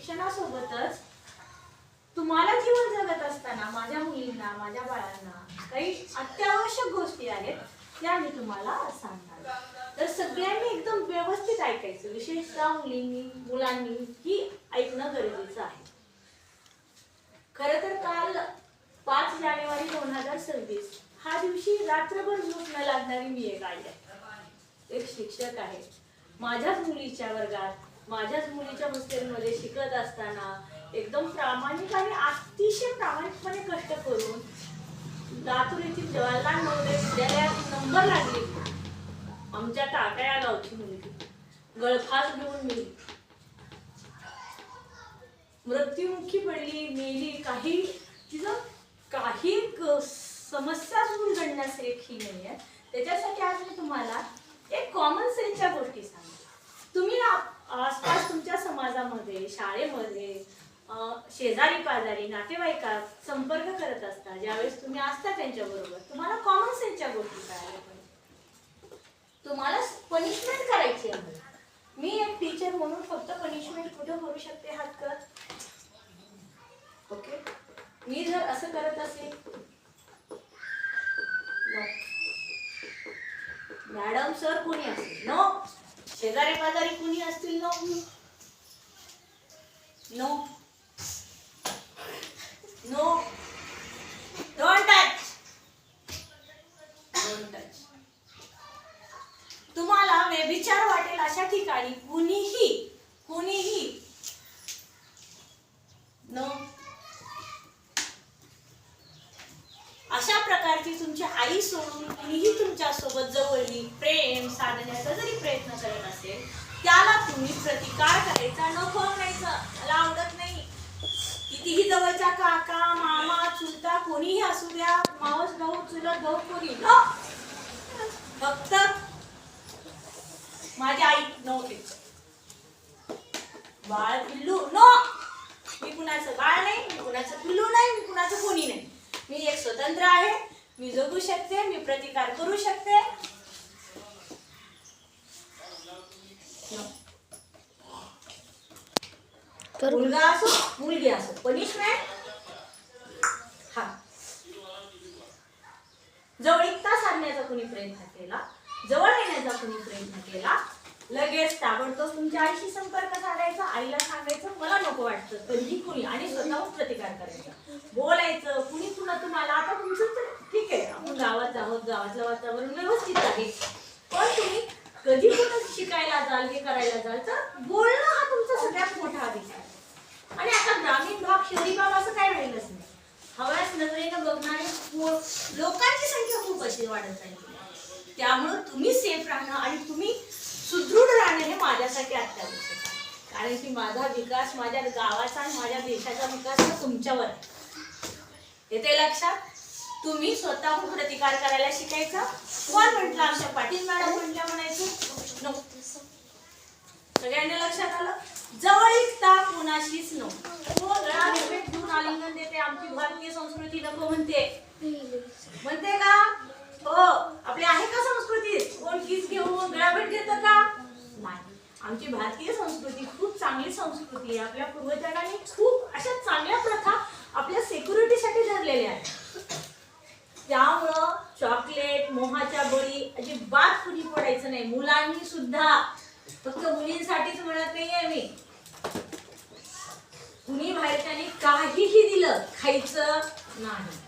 शिक्षणासोबतच तुम्हाला जीवन जगत असताना माझ्या मुलींना, माझ्या बाळांना काही अत्यावश्यक गोष्टी आहेत त्या मी तुम्हाला सांगणार. तर सगळ्यांनी एकदम व्यवस्थित ऐकायचं, विशेषतः मुलांनी ही ऐकणं गरजेचं आहे. खरं तर काल 5 जानेवारी 2026 हा दिवशी रात्रभर झोप न लागणारी मी एक आई आहे, एक शिक्षक आहे. माझ्याच मुलीच्या वर्गात, माझ्याच मुलीच्या हॉस्टेलमध्ये शिकत असताना एकदम प्रामाणिक आणि अतिशय प्रामाणिकपणे कष्ट करून लातूर येथील जवाहरलाल नवोदय विद्यालयात नंबर लागले. आमच्या टाका या गावची मुलगी गळफास घेऊन मी मृत्युमुखी पडली, मेली. तिचं काही समस्याच उलगडण्यासारखी नाही आहे. त्याच्यासाठी आज मी तुम्हाला एक कॉमन सेन्सच्या गोष्टी सांगते. तुम्ही आसपास तुमच्या समाजामध्ये, शाळेमध्ये, शेजारी पाजारी, नातेवाईकात संपर्क करत असता, ज्यावेळेस तुम्ही असता त्यांच्याबरोबर, तुम्हाला कॉमन सेन्सच्या गोष्टी कळायला पाहिजे. तुम्हाला पनिशमेंट करायची आहे. मी एक टीचर म्हणून फक्त पनिशमेंट कुठे करू शकते? हात कर. ओके, मी जर असं करत असेल, मॅडम सर कोणी असेल, नो. शेजारी पाजारी कुणी असतील, no no no. Don't touch, don't touch. तुम्हाला व्यभिचार वाटेल अशा ठिकाणी कुणीही नो. अशा प्रकारची तुमची आई सोडून कुणीही तुमच्या सोबत जवळली प्रेम साधण्याचा जरी प्रयत्न करत असेल, त्याला तुम्ही प्रतिकार करायचा, नको म्हणायचं, मला आवडत नाही. कितीही जवळचा काका, मामा, चुलता कोणीही असू द्या, मावस भाऊ, चुलत भाऊ, कोणी, नो. फक्त माझी आई, नो. बाळ पिल्लू, नो. मी कुणाचं बाळ नाही, मी कुणाचं पिल्लू नाही, मी कुणाचं कोणी नाही. मी एक स्वतंत्र आहे, मी जगू शकते, मी प्रतिकार करू शकते. मुलगा असो मुलगी असो, पनिशमेंट हा. जवळीकता साधण्याचा कोणी प्रयत्न केला, जवळ येण्याचा कोणी प्रयत्न केला, लगेच ताबडतोब तुमच्या आईशी संपर्क साधायचा, आईला सांगायचं मला नको वाटतं, कधी कुणी, आणि स्वतःहून प्रतिकार करायचा, बोलायचं. कुणी तुम्हाला आता तुमचं ठीक आहे, आपण गावात आहोत, गावातलं वातावरण व्यवस्थित आहे, पण तुम्ही कधी कुठं शिकायला जाल, हे करायला जाल, तर बोलणं हा तुमचा सगळ्यात मोठा अधिकार आहे. आणि आता ग्रामीण भाग, शहरी भाग असं काय राहिलंच नाही. हव्यास नजरेनं बघणारे लोकांची संख्या खूप अशी वाढत आहे. त्यामुळे तुम्ही सेफ राहणं आणि तुम्ही सुदृढ राहणं हे माझ्यासाठी अत्यावश्यक आहे. कारण की माझा विकास, माझ्या गावाचा आणि माझ्या देशाचा विकास हा तुमच्यावर आहे. येते लक्षात? तुम्ही स्वतःहून प्रतिकार करायला शिकायचा. कोण म्हटलं? आमच्या पाटील मॅडम म्हटल्या म्हणायचं, नो. सगळ्यांना लक्षात आलं? जवळीकता कोणाशीच नो. गळा भेट घेऊन आलिंगन देते, आमची भारतीय संस्कृती नको म्हणते का? हो, आपली आहे का संस्कृती? कोण किस घेऊन गळा भेट देतं का? नाही. आमची भारतीय संस्कृती खूप चांगली संस्कृती आहे. आपल्या पूर्वजांनी खूप अशा चांगल्या प्रथा आपल्या सिक्युरिटीसाठी धरलेल्या आहेत. त्यामुळं चॉकलेट, मोहाच्या बळी अजिबात कुणी पडायचं नाही. मुलांनी सुद्धा, फक्त मुलींसाठीच म्हणत नाहीये मी. कुणी बाहेरच्यानी काहीही दिलं, खायचं नाही.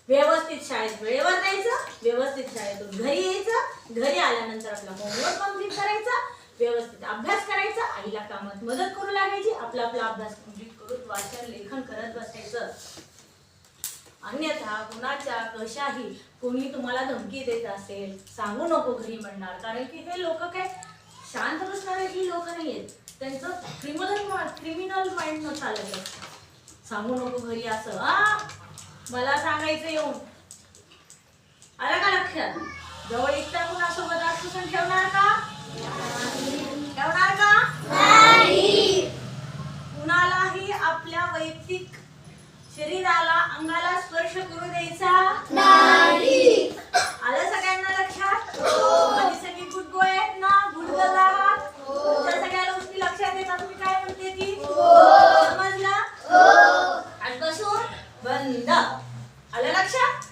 व्यवस्थित शाळेत वेळेवर जायचं, व्यवस्थित शाळेतून घरी यायचं, घरी आल्यानंतर आपला होमवर्क कंप्लीट करायचा, व्यवस्थित अभ्यास करायचा, आईला कामात मदत करू लागायची, आपला अभ्यास कंप्लीट करून वाचन लेखन करत बसायचं. अन्यथा कुणाच्या कशाही कोणी तुम्हाला धमकी देत असेल, सांगू नको घरी म्हणणार. कारण की हे लोक काय शांत बसणारी लोक नाहीयेत, त्यांचं क्रिमिनल माइंड न चालत. सांगू नको घरी असं, मला सांगायचं येऊन. आलं का लक्षात? जवळीकता कुणासोबत आश्वासन ठेवणार का? ठेवणार का? नाही. कुणालाही आपल्या वैयक्तिक शरीराला, अंगाला स्पर्श करू द्यायचा नाही. आलं सगळ्यांना लक्षात? माझी सगळी गुड बॉय आहेत ना, गुड गर्ल आहात. सगळ्या गोष्टी लक्षात येतात. तुम्ही काय बंद. आलं लक्षात?